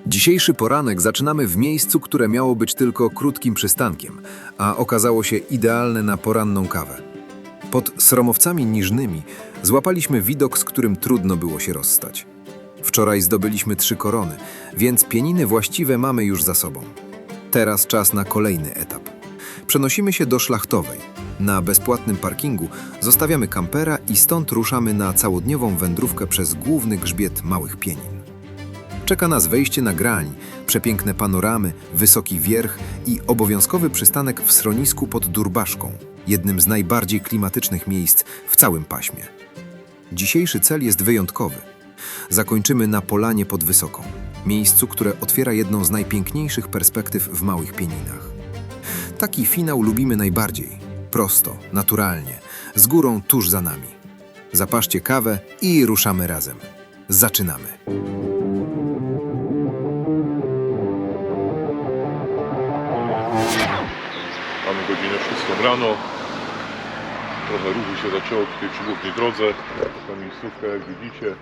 Dzisiejszy poranek zaczynamy w miejscu, które miało być tylko krótkim przystankiem, a okazało się idealne na poranną kawę. Pod Sromowcami Niżnymi złapaliśmy widok, z którym trudno było się rozstać. Wczoraj zdobyliśmy 3 korony, więc pieniny właściwe mamy już za sobą. Teraz czas na kolejny etap. Przenosimy się do Szlachtowej. Na bezpłatnym parkingu zostawiamy kampera i stąd ruszamy na całodniową wędrówkę przez główny grzbiet Małych Pienin. Czeka nas wejście na Grań, przepiękne panoramy, wysoki wierch i obowiązkowy przystanek w schronisku pod Durbaszką, jednym z najbardziej klimatycznych miejsc w całym paśmie. Dzisiejszy cel jest wyjątkowy. Zakończymy na Polanie pod Wysoką, miejscu, które otwiera jedną z najpiękniejszych perspektyw w Małych Pieninach. Taki finał lubimy najbardziej. Prosto, naturalnie, z górą tuż za nami. Zapaszcie kawę i ruszamy razem. Zaczynamy. Mamy godzinę 6 rano. Trochę ruchu się zaczęło tutaj przy głównej drodze. Taka miejscówka, jak widzicie.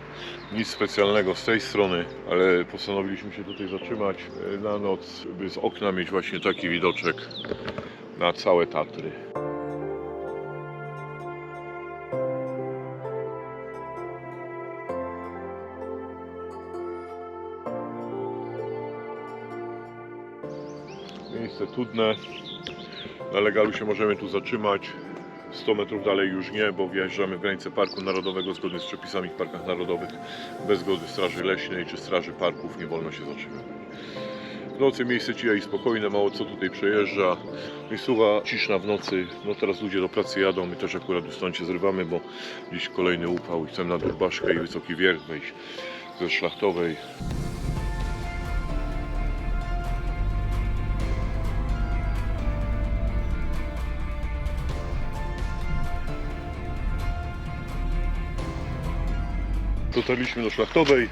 Nic specjalnego z tej strony, ale postanowiliśmy się tutaj zatrzymać na noc, by z okna mieć właśnie taki widoczek na całe Tatry. Miejsce cudne. Na legalu się możemy tu zatrzymać. 100 metrów dalej już nie, bo wjeżdżamy w granicę Parku Narodowego zgodnie z przepisami w parkach narodowych. Bez zgody Straży Leśnej czy Straży Parków nie wolno się zatrzymywać. W nocy miejsce ciche i spokojne, mało co tutaj przejeżdża. Miejscowa ciszna w nocy. No teraz ludzie do pracy jadą, my też akurat stąd się zrywamy, bo dziś kolejny upał i chcemy na Durbaszkę i Wysoki Wierch wejść ze Szlachtowej. Dotarliśmy do Szlachtowej,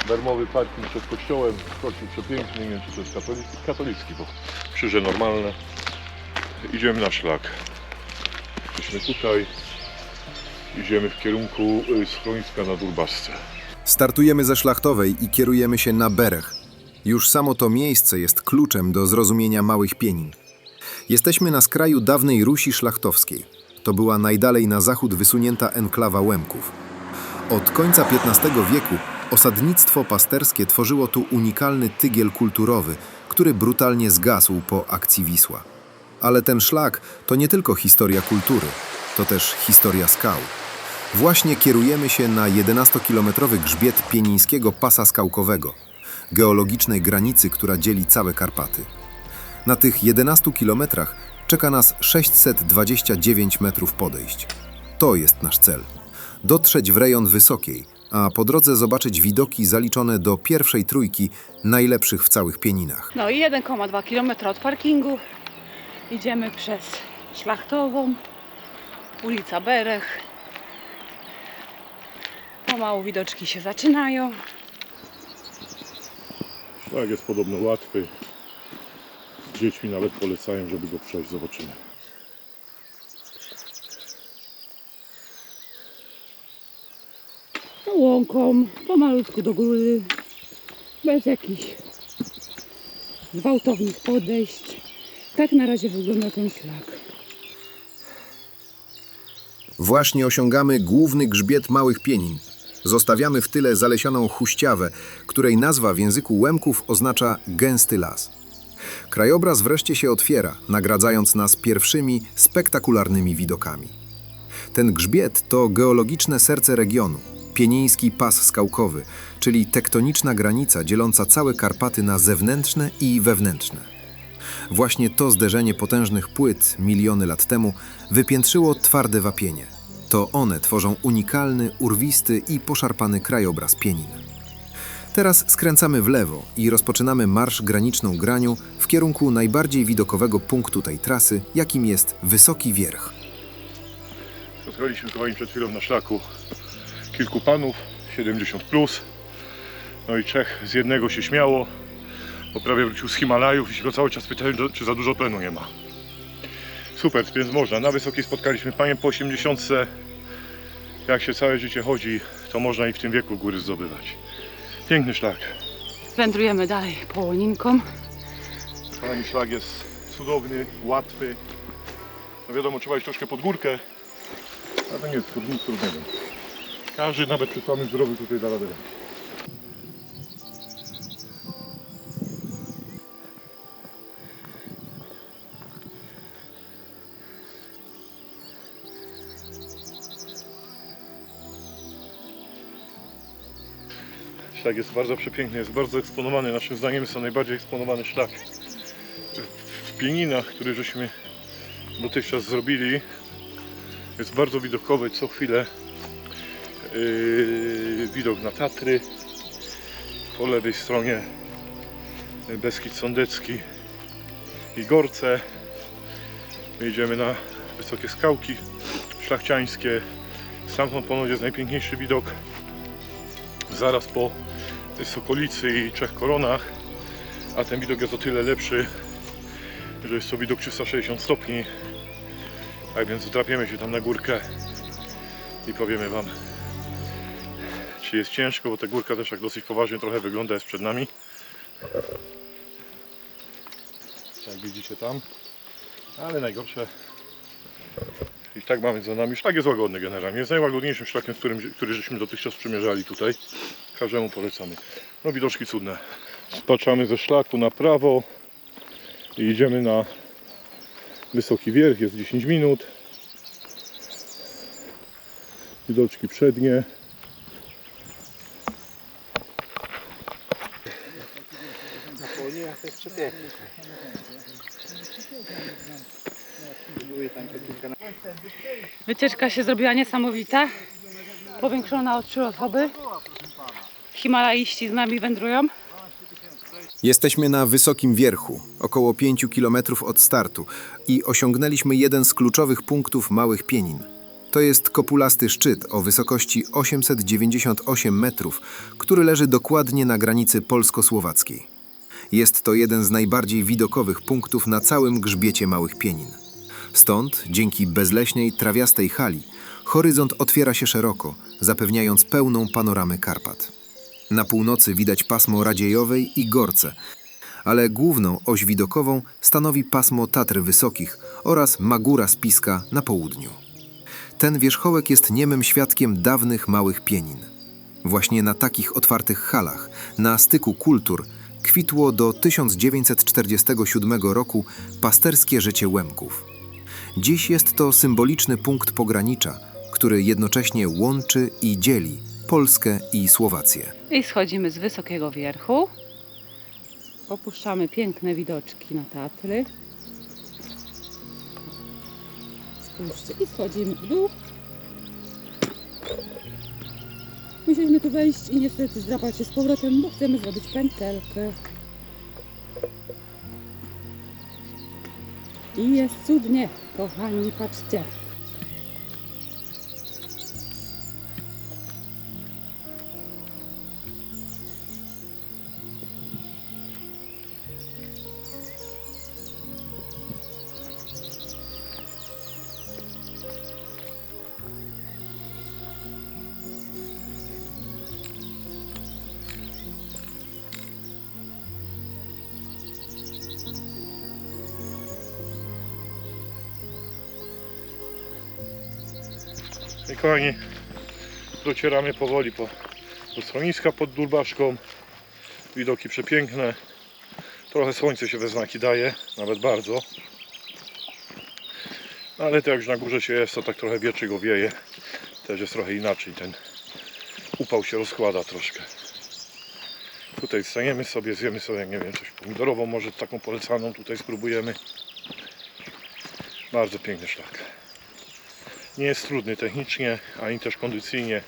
darmowy parking przed kościołem, kościół przepiękny, nie wiem czy to jest katolicki, bo krzyże normalne. Idziemy na szlak. Jesteśmy tutaj, idziemy w kierunku schroniska na Durbaszce. Startujemy ze Szlachtowej i kierujemy się na Berech. Już samo to miejsce jest kluczem do zrozumienia Małych Pienin. Jesteśmy na skraju dawnej Rusi Szlachtowskiej. To była najdalej na zachód wysunięta enklawa Łemków. Od końca XV wieku osadnictwo pasterskie tworzyło tu unikalny tygiel kulturowy, który brutalnie zgasł po akcji Wisła. Ale ten szlak to nie tylko historia kultury, to też historia skał. Właśnie kierujemy się na 11-kilometrowy grzbiet Pienińskiego Pasa Skałkowego, geologicznej granicy, która dzieli całe Karpaty. Na tych 11 kilometrach czeka nas 629 metrów podejść. To jest nasz cel. Dotrzeć w rejon Wysokiej, a po drodze zobaczyć widoki zaliczone do pierwszej trójki najlepszych w całych Pieninach. No i 1,2 km od parkingu idziemy przez Szlachtową, ulica Berech. Pomału widoczki się zaczynają. Szlak jest podobno łatwy. Dziećmi nawet polecają, żeby go przejść, zobaczymy. Łąką, pomalutku do góry, bez jakichś gwałtownych podejść. Tak na razie wygląda ten szlak. Właśnie osiągamy główny grzbiet Małych Pienin. Zostawiamy w tyle zalesioną huściawę, której nazwa w języku Łemków oznacza gęsty las. Krajobraz wreszcie się otwiera, nagradzając nas pierwszymi spektakularnymi widokami. Ten grzbiet to geologiczne serce regionu. Pieniński Pas Skałkowy, czyli tektoniczna granica dzieląca całe Karpaty na zewnętrzne i wewnętrzne. Właśnie to zderzenie potężnych płyt miliony lat temu wypiętrzyło twarde wapienie. To one tworzą unikalny, urwisty i poszarpany krajobraz Pienin. Teraz skręcamy w lewo i rozpoczynamy marsz graniczną Granią w kierunku najbardziej widokowego punktu tej trasy, jakim jest Wysoki Wierch. Spotkaliśmy kochani przed chwilą na szlaku kilku panów, 70+. No i 3 z jednego się śmiało, bo prawie wrócił z Himalajów i się go cały czas pytałem, czy za dużo tlenu nie ma. Super, więc można. Na Wysokiej spotkaliśmy panię po 80. Jak się całe życie chodzi, to można i w tym wieku góry zdobywać. Piękny szlak. wędrujemy dalej Połoninką. Kochani, szlak jest cudowny, łatwy. No wiadomo, trzeba iść troszkę pod górkę, ale to nie jest nic trudnego. Każdy, nawet przy samym zdrowiu, tutaj da radę. Szlak jest bardzo przepiękny, jest bardzo eksponowany. Naszym zdaniem jest to najbardziej eksponowany szlak w Pieninach, który żeśmy dotychczas zrobili. Jest bardzo widokowy, co chwilę widok na Tatry. Po lewej stronie Beskid Sądecki i Gorce. Jedziemy na wysokie skałki szlachciańskie. Stamtąd ponoć jest najpiękniejszy widok. Zaraz po Sokolicy i Trzech Koronach, a ten widok jest o tyle lepszy, że jest to widok 360 stopni. Tak więc wdrapiemy się tam na górkę i powiemy Wam, czy jest ciężko, bo ta górka też tak dosyć poważnie trochę wygląda, jest przed nami. Jak widzicie tam, ale najgorsze i tak mamy za nami. Szlak jest łagodny generalnie, jest najłagodniejszym szlakiem, który żeśmy dotychczas przemierzali tutaj. Każdemu polecamy. No widoczki cudne. Spaczamy ze szlaku na prawo i idziemy na wysoki wierch, jest 10 minut. Widoczki przednie. Na Połoniniach to jest przepiękne. Wycieczka się zrobiła niesamowita. Powiększona o 3 osoby. Himalaiści z nami wędrują. Jesteśmy na wysokim wierchu, około 5 km od startu i osiągnęliśmy jeden z kluczowych punktów Małych Pienin. To jest kopulasty szczyt o wysokości 898 metrów, który leży dokładnie na granicy polsko-słowackiej. Jest to jeden z najbardziej widokowych punktów na całym grzbiecie Małych Pienin. Stąd, dzięki bezleśnej, trawiastej hali, horyzont otwiera się szeroko, zapewniając pełną panoramę Karpat. Na północy widać pasmo Radziejowej i Gorce, ale główną oś widokową stanowi pasmo Tatr Wysokich oraz Magura Spiska na południu. Ten wierzchołek jest niemym świadkiem dawnych Małych Pienin. Właśnie na takich otwartych halach, na styku kultur, kwitło do 1947 roku pasterskie życie Łemków. Dziś jest to symboliczny punkt pogranicza, który jednocześnie łączy i dzieli Polskę i Słowację. I schodzimy z wysokiego wierchu. Opuszczamy piękne widoczki na Tatry. Spójrzcie, i schodzimy w dół. Musieliśmy tu wejść i niestety zdrapać się z powrotem, bo chcemy zrobić pętelkę. I jest cudnie, kochani, patrzcie. I kochani, docieramy powoli do schroniska pod Durbaszką. Widoki przepiękne. Trochę słońce się we znaki daje, nawet bardzo. Ale to jak już na górze się jest, to tak trochę wieczy go wieje. Też jest trochę inaczej, ten upał się rozkłada troszkę. Tutaj wstaniemy sobie, zjemy sobie, nie wiem, coś pomidorową, może taką polecaną tutaj spróbujemy. Bardzo piękny szlak. Nie jest trudny technicznie, ani też kondycyjnie.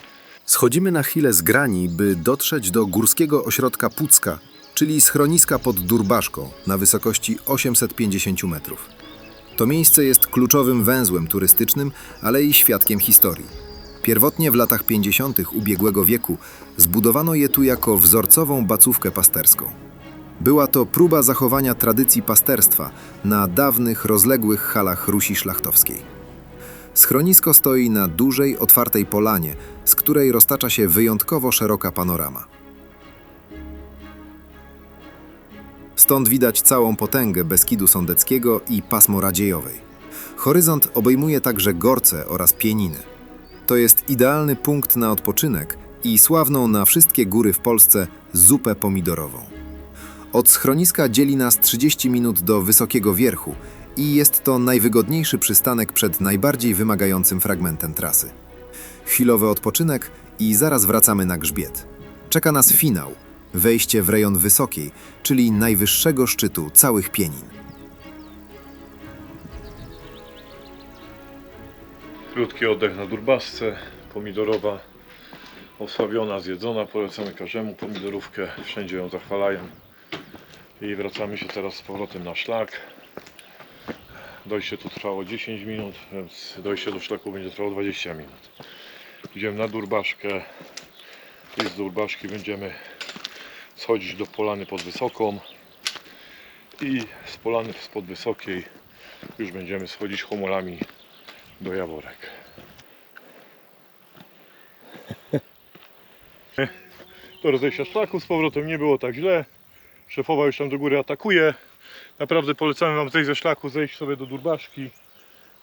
Schodzimy na chwilę z grani, by dotrzeć do górskiego ośrodka Pucka, czyli schroniska pod Durbaszką na wysokości 850 metrów. To miejsce jest kluczowym węzłem turystycznym, ale i świadkiem historii. Pierwotnie w latach 50. ubiegłego wieku zbudowano je tu jako wzorcową bacówkę pasterską. Była to próba zachowania tradycji pasterstwa na dawnych, rozległych halach Rusi Szlachtowskiej. Schronisko stoi na dużej, otwartej polanie, z której roztacza się wyjątkowo szeroka panorama. Stąd widać całą potęgę Beskidu Sądeckiego i pasmo Radziejowej. Horyzont obejmuje także Gorce oraz Pieniny. To jest idealny punkt na odpoczynek i sławną na wszystkie góry w Polsce zupę pomidorową. Od schroniska dzieli nas 30 minut do Wysokiego Wierchu i jest to najwygodniejszy przystanek przed najbardziej wymagającym fragmentem trasy. Chwilowy odpoczynek i zaraz wracamy na grzbiet. Czeka nas finał, wejście w rejon Wysokiej, czyli najwyższego szczytu całych Pienin. Krótki oddech na Durbaszce, pomidorowa, osłabiona, zjedzona. Polecamy każdemu pomidorówkę, wszędzie ją zachwalają. I wracamy się teraz z powrotem na szlak. Dojście tu trwało 10 minut, więc dojście do szlaku będzie trwało 20 minut. Idziemy na Durbaszkę i z Durbaszki będziemy schodzić do Polany pod Wysoką i z Polany spod Wysokiej już będziemy schodzić homolami do Jaworek. Do rozejścia szlaku z powrotem nie było tak źle. Szefowa już tam do góry atakuje. Naprawdę polecamy Wam zejść ze szlaku, zejść sobie do Durbaszki,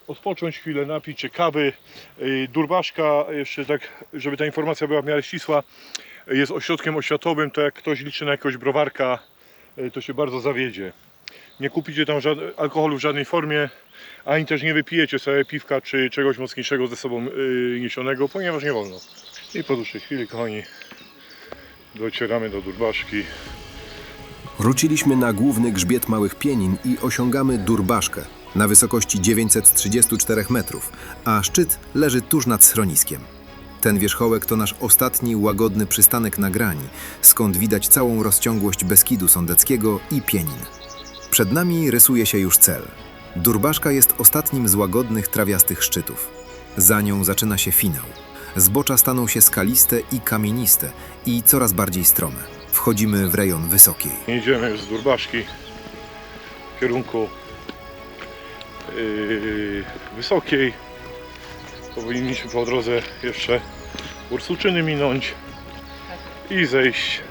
odpocząć chwilę, napić się kawy. Durbaszka, jeszcze tak, żeby ta informacja była w miarę ścisła, jest ośrodkiem oświatowym, to jak ktoś liczy na jakiegoś browarka, to się bardzo zawiedzie. Nie kupicie tam alkoholu w żadnej formie, ani też nie wypijecie sobie piwka czy czegoś mocniejszego ze sobą niesionego, ponieważ nie wolno. I po dłuższej chwili, kochani, docieramy do Durbaszki. Wróciliśmy na główny grzbiet Małych Pienin i osiągamy Durbaszkę na wysokości 934 metrów, a szczyt leży tuż nad schroniskiem. Ten wierzchołek to nasz ostatni łagodny przystanek na grani, skąd widać całą rozciągłość Beskidu Sądeckiego i Pienin. Przed nami rysuje się już cel. Durbaszka jest ostatnim z łagodnych, trawiastych szczytów. Za nią zaczyna się finał. Zbocza staną się skaliste i kamieniste i coraz bardziej strome. Wchodzimy w rejon Wysokiej. Jedziemy już z Durbaszki w kierunku Wysokiej. Powinniśmy po drodze jeszcze Borsuczyny minąć i zejść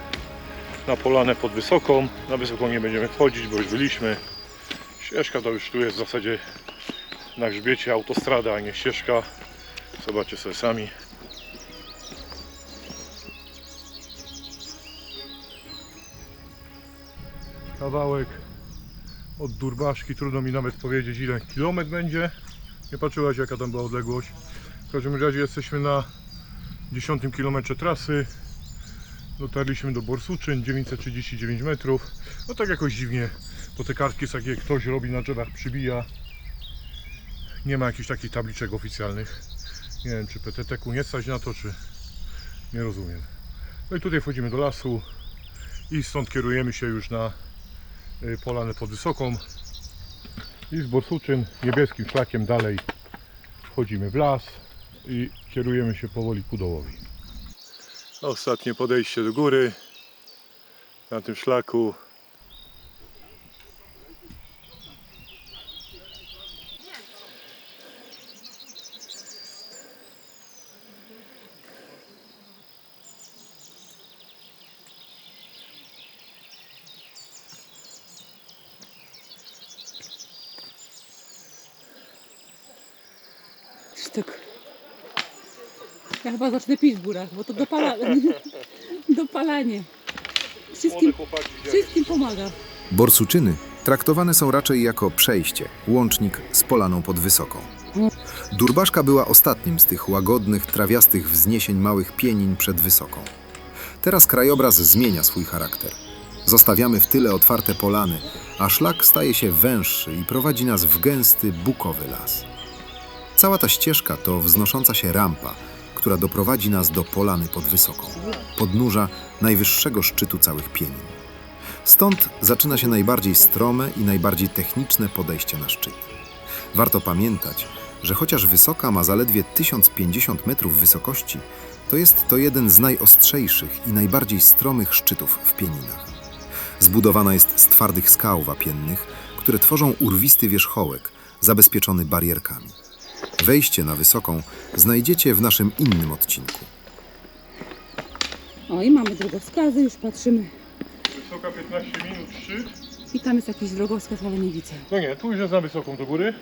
na Polanę pod Wysoką. Na Wysoką nie będziemy wchodzić, bo już byliśmy. Ścieżka to już tu jest w zasadzie na grzbiecie autostrada, a nie ścieżka. Zobaczcie sobie sami. Kawałek od Durbaszki, trudno mi nawet powiedzieć ile kilometr będzie. Nie patrzyłaś jaka tam była odległość. W każdym razie jesteśmy na 10 kilometrze trasy. Dotarliśmy do Borsuczyn, 939 metrów. No tak jakoś dziwnie, bo te kartki jest takie, ktoś robi na drzewach, przybija. Nie ma jakichś takich tabliczek oficjalnych. Nie wiem, czy PTT-ku nie stać na to, czy nie rozumiem. No i tutaj wchodzimy do lasu i stąd kierujemy się już na Polanę pod Wysoką. I z Borsuczyn niebieskim szlakiem dalej wchodzimy w las i kierujemy się powoli ku dołowi. Ostatnie podejście do góry na tym szlaku. Tak. Ja chyba zacznę pić w górach, bo to dopalanie. Wszystkim pomaga. Borsuczyny traktowane są raczej jako przejście, łącznik z Polaną pod Wysoką. Durbaszka była ostatnim z tych łagodnych, trawiastych wzniesień Małych Pienin przed Wysoką. Teraz krajobraz zmienia swój charakter. Zostawiamy w tyle otwarte polany, a szlak staje się węższy i prowadzi nas w gęsty, bukowy las. Cała ta ścieżka to wznosząca się rampa, która doprowadzi nas do Polany pod Wysoką, podnóża najwyższego szczytu całych Pienin. Stąd zaczyna się najbardziej strome i najbardziej techniczne podejście na szczyt. Warto pamiętać, że chociaż Wysoka ma zaledwie 1050 metrów wysokości, to jest to jeden z najostrzejszych i najbardziej stromych szczytów w Pieninach. Zbudowana jest z twardych skał wapiennych, które tworzą urwisty wierzchołek, zabezpieczony barierkami. Wejście na Wysoką znajdziecie w naszym innym odcinku. O i mamy drogowskazy, już patrzymy. Wysoka 15 minut szczyt. I tam jest jakiś drogowskaz, ale nie widzę. No nie, tu już jest na wysoką do góry.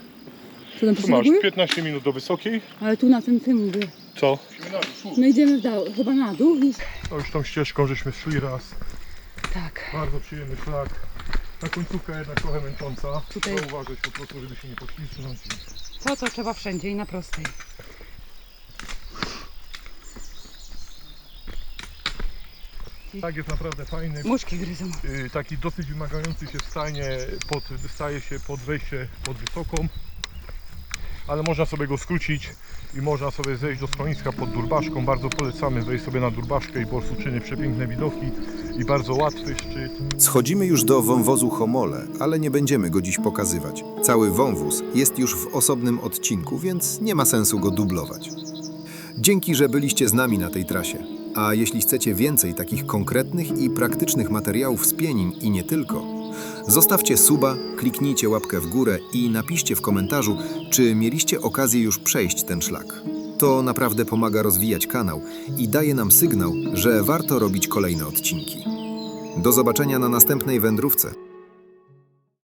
Co tam Tu masz góry? 15 minut do wysokiej. Ale tu na tym mówię. Co? My idziemy chyba na dół i... No już tą ścieżką żeśmy szli raz. Tak. Bardzo przyjemny szlak. Ta końcówka jednak trochę męcząca. Tutaj- Trzeba uważać po prostu, żeby się nie poślizgnąć. To, co trzeba wszędzie i na prostej. Tak jest naprawdę fajny. Muszki gryzą. Taki dosyć wymagający się staje się pod wejście pod wysoką. Ale można sobie go skrócić i można sobie zejść do schroniska pod Durbaszką. Bardzo polecamy wejść sobie na Durbaszkę i po prostu czyni przepiękne widoki i bardzo łatwy szczyt. Schodzimy już do wąwozu Homole, ale nie będziemy go dziś pokazywać. Cały wąwóz jest już w osobnym odcinku, więc nie ma sensu go dublować. Dzięki, że byliście z nami na tej trasie. A jeśli chcecie więcej takich konkretnych i praktycznych materiałów z Pienin i nie tylko, zostawcie suba, kliknijcie łapkę w górę i napiszcie w komentarzu, czy mieliście okazję już przejść ten szlak. To naprawdę pomaga rozwijać kanał i daje nam sygnał, że warto robić kolejne odcinki. Do zobaczenia na następnej wędrówce.